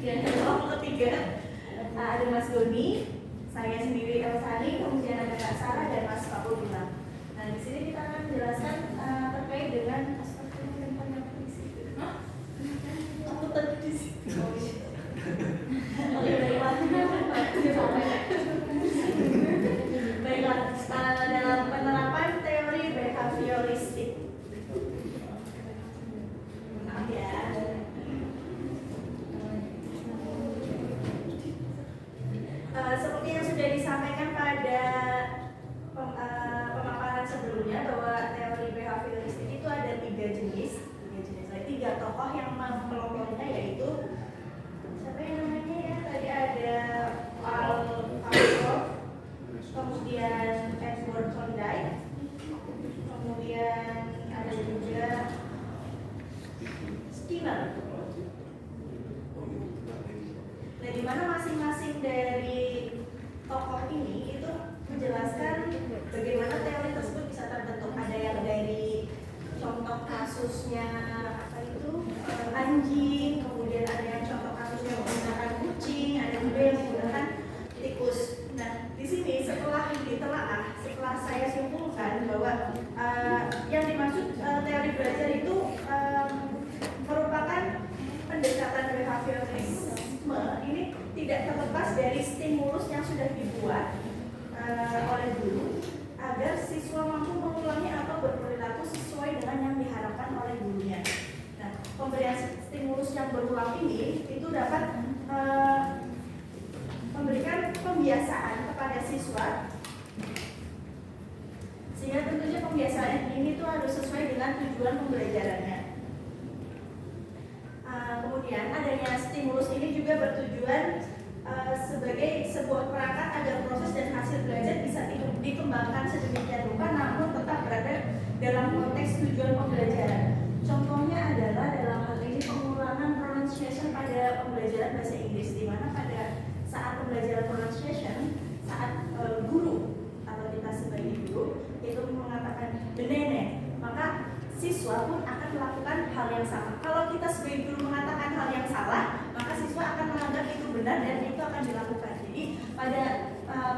kemudian kelompok ketiga ada Mas Doni, saya sendiri Elsani, kemudian ada Kak Sarah dan Mas Fakulina. Nah di sini kita akan menjelaskan terkait dengan aku tadi di situ. Oke, baiklah, dalam penerapan teori behavioristik. Maaf ya. Seperti yang sudah disampaikan pada pemaparan sebelumnya bahwa teori behavioristik itu ada tiga tokoh yang mempeloporinya, yaitu siapa yang namanya ya? Tadi ada Karl Popper, kemudian Edward Thorndike, kemudian ada juga Skinner. Nah, di mana masing-masing dari tokoh ini itu menjelaskan bagaimana teori tersebut bisa terbentuk. Ada yang dari contoh kasusnya apa itu anjing, kemudian ada yang contoh kasusnya menggunakan kucing, ada juga yang menggunakan tikus. Nah, di sini setelah ditelaah, setelah saya simpulkan bahwa yang dimaksud teori belajar itu merupakan pendekatan behaviorisme ini tidak terlepas dari stimulus yang sudah dibuat oleh guru agar siswa mampu mengulangi atau berperilaku sesuai dengan yang diharapkan oleh gurunya. Nah, pemberian stimulus yang berulang ini itu dapat memberikan pembiasaan kepada siswa, sehingga tentunya pembiasaan ini tuh harus sesuai dengan tujuan pembelajarannya. Kemudian adanya stimulus ini juga bertujuan sebagai sebuah perangkat agar proses dan hasil belajar bisa dikembangkan sedemikian rupa namun tetap berada dalam konteks tujuan pembelajaran. Contohnya adalah dalam hal ini pengulangan pronunciation pada pembelajaran bahasa Inggris, di mana pada saat pembelajaran pronunciation, saat guru atau kita sebagai guru itu mengatakan benene, maka siswa pun akan melakukan hal yang sama. Kalau kita sebagai guru mengatakan hal yang salah, maka siswa akan menganggap itu benar dan itu akan dilakukan. Jadi pada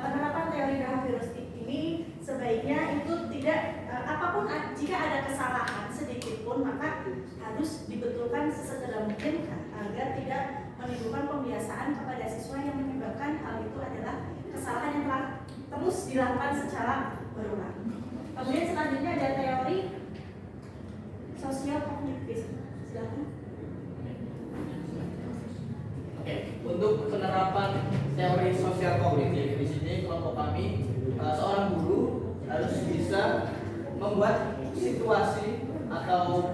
penerapan teori behavioristik ini sebaiknya itu tidak apapun jika ada kesalahan sedikit pun maka harus dibetulkan sesegera mungkin agar tidak menimbulkan pembiasaan kepada siswa yang menyebabkan hal itu adalah kesalahan yang telah terus dilakukan secara berulang. Kemudian selanjutnya ada teori sosial kognitif. Silakan. Oke, untuk penerapan teori sosial kognitif di sini kelompok kami seorang guru harus bisa membuat situasi atau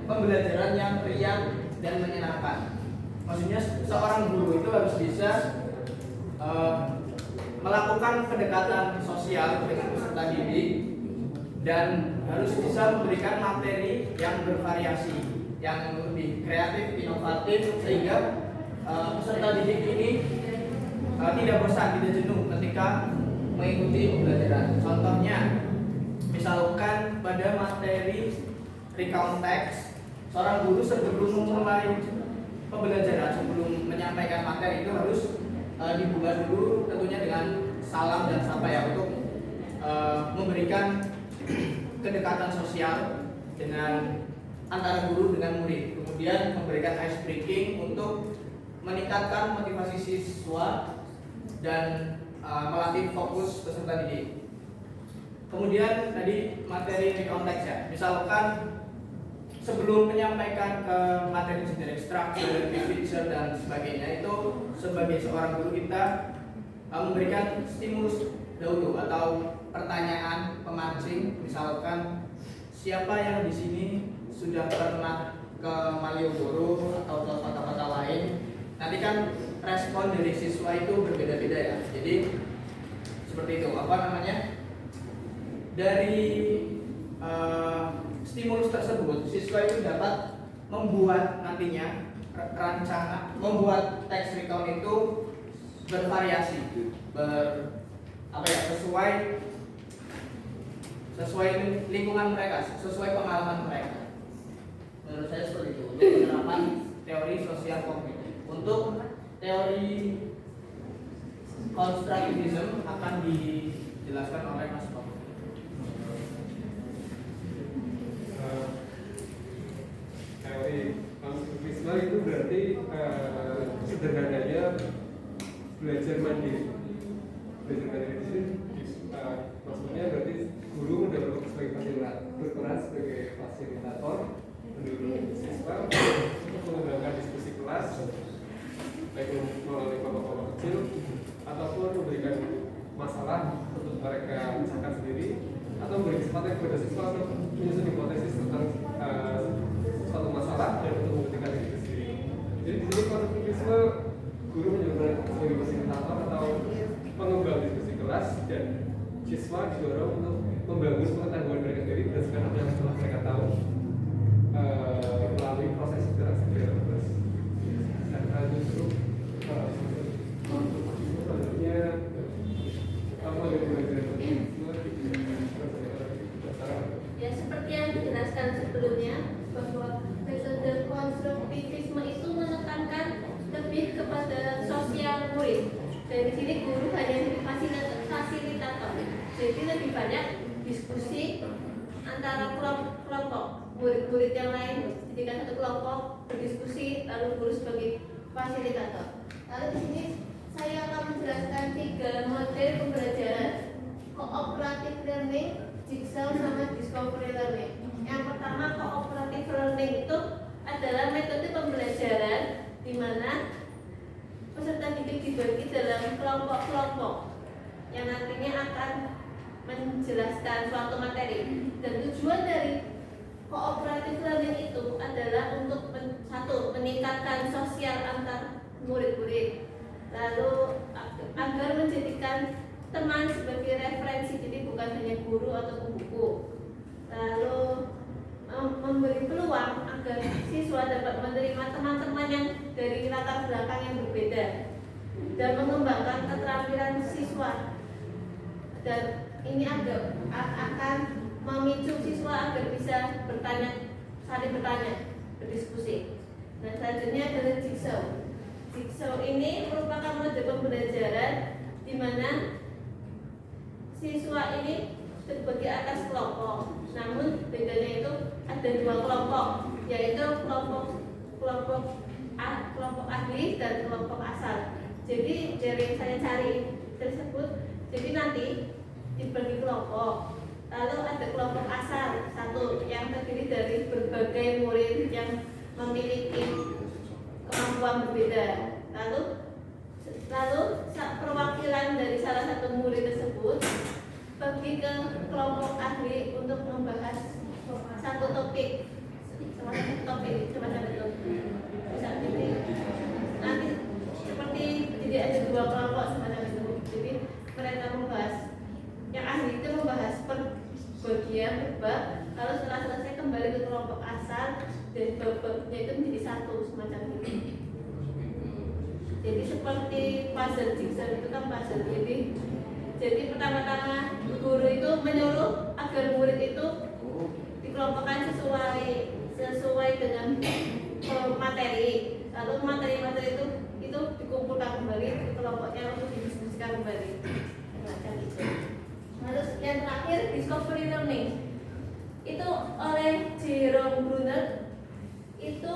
pembelajaran yang riang dan menyenangkan. Maksudnya seorang guru itu harus bisa melakukan pendekatan sosial dengan peserta didik dan harus bisa memberikan materi yang bervariasi, yang lebih kreatif, inovatif, sehingga peserta didik ini tidak bosan, tidak jenuh ketika mengikuti pembelajaran. Contohnya, misalkan pada materi recount text, seorang guru sebelum memulai pembelajaran, sebelum menyampaikan materi itu harus dibuka dulu tentunya dengan salam dan sapa ya, untuk memberikan kedekatan sosial dengan antara guru dengan murid. Kemudian memberikan ice breaking untuk meningkatkan motivasi siswa dan melatih fokus peserta didik. Kemudian tadi materi recount text ya, misalkan sebelum menyampaikan ke materi sendiri, structure, feature dan sebagainya, itu sebagai seorang guru kita memberikan stimulus dahulu atau pertanyaan pemancing, misalkan siapa yang di sini sudah pernah ke Malioboro atau ke kota-kota lain. Nanti kan respon dari siswa itu berbeda-beda ya. Jadi seperti itu, dari stimulus tersebut siswa itu dapat membuat nantinya membuat teks recount itu bervariasi, sesuai lingkungan mereka, sesuai pengalaman mereka. Menurut saya seperti itu untuk penerapan teori sosial kognitif. Untuk teori konstruktivisme akan dijelaskan oleh Mas Pak. Teori konstruktivisme itu berarti sederhananya belajar mandiri. Belajar mandiri di sini maksudnya berarti guru mendevelop sebagai fasilitator, berperan sebagai fasilitator, mendorong siswa untuk mengembangkan diskusi kelas, baik melalui kelompok-kelompok kecil ataupun memberikan masalah untuk mereka pecahkan sendiri, atau memberi kesempatan kepada siswa untuk menyusun hipotesis tentang suatu masalah dan untuk membuktikan diri sendiri. Jadi di sini konstruktivisme guru menjadi sebagai fasilitator atau pengembang diskusi kelas, dan siswa didorong untuk membangun pengetahuan mereka sendiri berdasarkan apa yang telah mereka tahu melalui proses interaksi terus. Dan justru selanjutnya apa yang belajar Ya, seperti yang dijelaskan sebelumnya, bahwa metode konstruktivisme itu menekankan lebih kepada sosial murid. Dan di sini guru hanya jadi fasilitator. Jadi lebih banyak diskusi antara kelompok murid-murid yang lain, jadikan satu kelompok berdiskusi, lalu guru sebagai fasilitator. Lalu di sini saya akan menjelaskan 3 model pembelajaran: cooperative learning, jigsaw, sama discovery learning. Yang pertama, cooperative learning itu adalah metode pembelajaran di mana peserta didik dibagi dalam kelompok-kelompok yang nantinya akan menjelaskan suatu materi. Dan tujuan dari cooperative learning itu adalah untuk meningkatkan sosial antar murid-murid, lalu agar menjadikan teman sebagai referensi, jadi bukan hanya guru atau buku, lalu memberi peluang agar siswa dapat menerima teman-teman yang dari latar belakang yang berbeda dan mengembangkan keterampilan siswa, dan ini akan memicu siswa agar bisa saling bertanya, berdiskusi. Nah, selanjutnya adalah jigsaw. Jigsaw ini merupakan metode pembelajaran di mana siswa ini terbagi atas kelompok. Namun bedanya itu ada 2 kelompok, yaitu kelompok ahli dan kelompok asal. Jadi dari yang saya cari tersebut, jadi nanti dibagi kelompok. Lalu ada kelompok asal satu yang terdiri dari berbagai murid yang memiliki kemampuan berbeda. Lalu perwakilan dari salah satu murid tersebut pergi ke kelompok ahli untuk membahas satu topik, semacam itu. Saat ini nanti seperti jadi ada 2 kelompok semacam itu. Jadi mereka membahas, yang ahli itu membahas per bagian bab, lalu setelah selesai kembali ke kelompok asal dan bab-babnya itu menjadi satu semacam itu. Jadi seperti puzzle jigsaw itu kan puzzle. Jadi pertama-tama guru itu menyuruh agar murid itu dikelompokkan sesuai dengan materi. Lalu materi-materi itu dikumpulkan kembali ke kelompoknya untuk didiskusikan kembali. Macam itu. Lalu yang terakhir, discovery learning. Itu oleh Jerome Bruner. Itu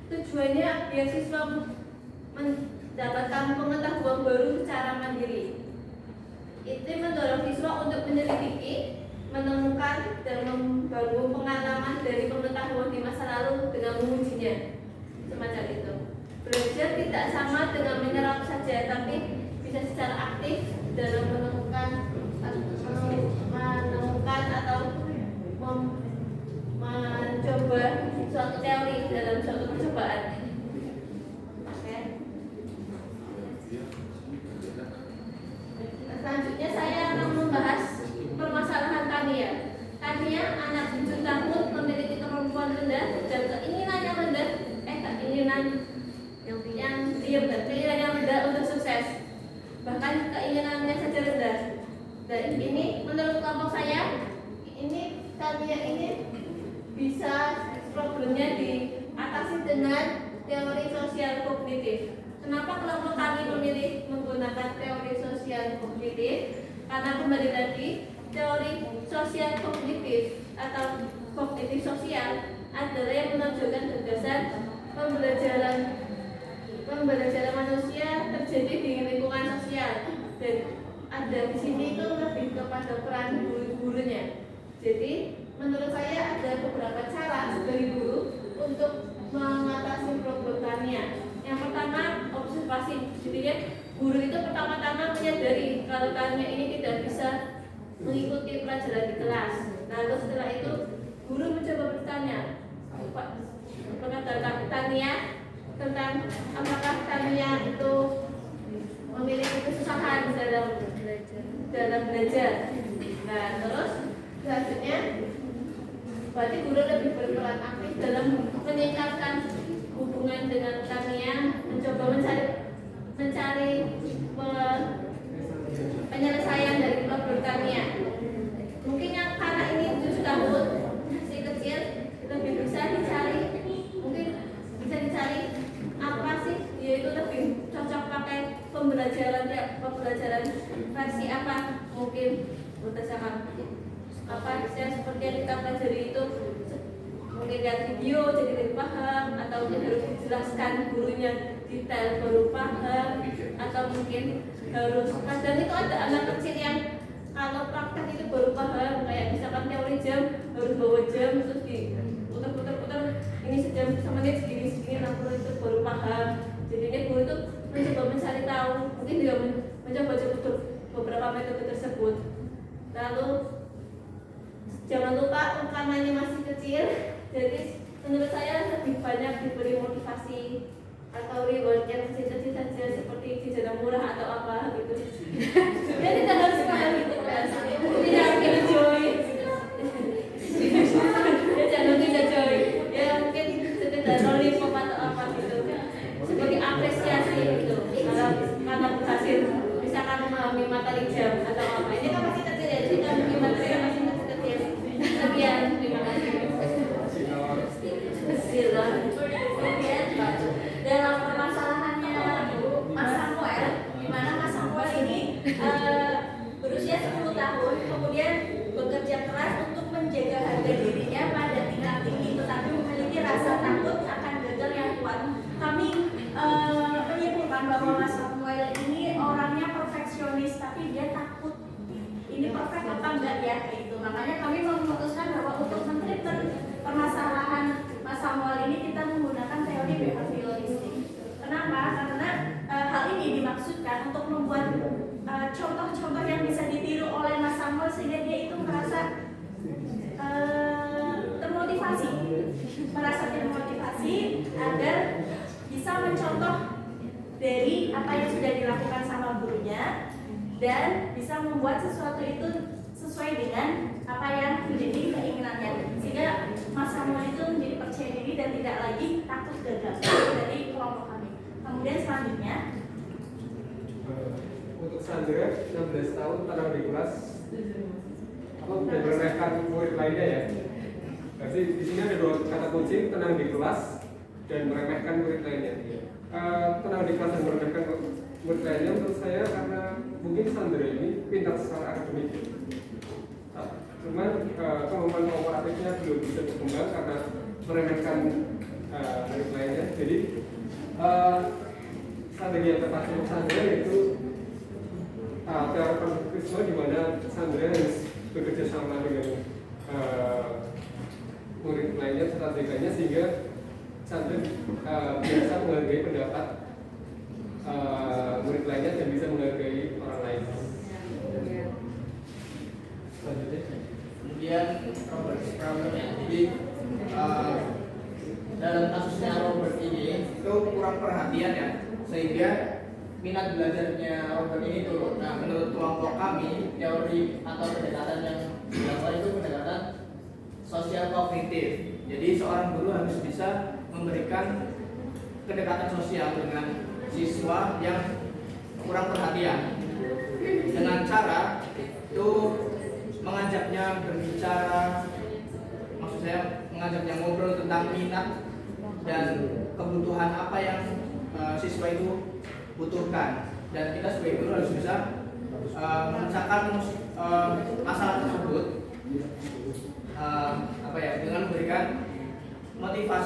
tujuannya biar siswa mendapatkan pengetahuan baru secara mandiri. Itu mendorong siswa untuk menyelidiki, menemukan, dan membangun pengalaman dari pengetahuan di masa lalu dengan mengujinya. Semacam itu. Belajar tidak sama dengan menyerap saja, tapi bisa secara aktif dalam menemukan atau mencoba suatu teori dalam suatu percobaan. Oke. Selanjutnya saya akan membahas permasalahan Tania. Tania anak 7 tahun, memiliki kemampuan rendah dan keinginan yang rendah, keinginan yang diam dan keinginan yang rendah untuk sukses. Bahkan keinginannya saja rendah. Dan ini menurut kelompok saya, Tania ini bisa problemnya diatasi dengan teori sosial kognitif. Kenapa kelompok kami memilih menggunakan teori sosial kognitif? Karena kembali lagi, teori sosial kognitif atau kognitif sosial adalah yang menunjukkan gagasan pembelajaran manusia terjadi di lingkungan sosial, dan ada di sini itu lebih kepada peran guru-gurunya. Jadi menurut saya ada beberapa cara sebagai guru untuk mengatasi problem tania. Yang pertama, observasi. Jadi ya, guru itu pertama-tama menyadari kalau tania ini tidak bisa mengikuti pelajaran di kelas. Lalu setelah itu guru mencoba bertanya kepada tania tentang apakah tania itu memiliki kesusahan dalam belajar. Nah, terus selanjutnya berarti guru lebih berperan aktif dalam meningkatkan hubungan dengan tania, mencoba mencari penyelesaian dari problem tania. Mungkin yang karena ini 7 tahun masih kecil, lebih bisa dicari, mungkin bisa dicari apa sih, yaitu lebih cocok pakai pembelajaran versi apa, mungkin berdasarkan apa yang seperti yang kita pelajari itu, mungkin lihat video jadi lebih paham, atau mungkin harus dijelaskan gurunya detail baru paham, atau mungkin harus, kadang itu ada anak kecil yang kalau praktek itu baru paham, kayak misalkan teori jam harus bawa jam terus di putar-putar ini sejam semenit segini 60 itu baru paham. Jadinya guru itu mencoba mencari tahu, mungkin juga mencoba beberapa metode tersebut. Lalu jangan lupa karena ini masih kecil, jadi menurut saya lebih banyak diberi motivasi atau reward yang kecil-kecil saja, seperti jajan murah atau apa gitu. Ya tidak harus mahal gitu kan, tidak harus enjoy. Ya jangan tidak joy, ya mungkin sekedar lollipop atau apa gitu, sebagai apresiasi gitu. Kalau karena berhasil, misalkan memahami materi jam atau apa, ini kan masih kecil ya, jadi kan materi masih kecil. Sekian, terima kasih. Kemudian dalam permasalahannya Mas Samuel, di mana Mas Samuel ini berusia 10 tahun, kemudian bekerja keras untuk menjaga harga dirinya pada tingkat tinggi, tetapi memiliki rasa takut akan gagal yang kuat. Kami menyimpulkan bahwa Mas Samuel ini orangnya perfeksionis, tapi dia takut ini perfect apa enggak ya, kayak gitu. Makanya kami memutuskan bahwa untuk men-treatment permasalahan Mas Samuel ini kita menggunakan teori behavioristik. Kenapa? Karena hal ini dimaksudkan untuk membuat contoh-contoh yang bisa ditiru oleh Mas Samuel sehingga dia itu merasa termotivasi agar bisa mencontoh dari apa yang sudah dilakukan sama gurunya dan bisa membuat sesuatu itu sesuai dengan apa yang menjadi keinginannya, sehingga Mas Samuel itu menjadi percaya diri dan tidak lagi takut gagal dari kelompok kami. Kemudian selanjutnya untuk Sandra 16 tahun tenang di kelas dan meremehkan murid lainnya ya. Berarti di sini ada 2 kata kunci, tenang di kelas dan meremehkan murid lainnya. Tenang di kelas dan meremehkan murid lainnya menurut saya karena mungkin Sandra ini pintar secara akademik. Cuman kemampuan kooperatifnya belum bisa berkembang karena meremehkan murid lainnya. Jadi strategi yang tepat untuk Sandra yaitu teori konstruktivisme di mana Sandra harus bekerja sama dengan murid lainnya, strateginya sehingga Sandra biasa menghargai pendapat murid lainnya dan bisa menghargai orang lain. Kemudian Robert problemnya, jadi dalam kasusnya Robert ini itu kurang perhatian ya, sehingga minat belajarnya Robert ini turun. Nah, menurut kelompok kami, teori atau pendekatan yang dilakukan itu pendekatan sosial kognitif. Jadi seorang guru harus bisa memberikan kedekatan sosial dengan siswa yang kurang perhatian dengan cara itu mengajaknya berbicara, maksud saya mengajaknya ngobrol tentang minat dan kebutuhan apa yang siswa itu butuhkan, dan kita sebagai guru harus bisa memecahkan masalah tersebut dengan memberikan motivasi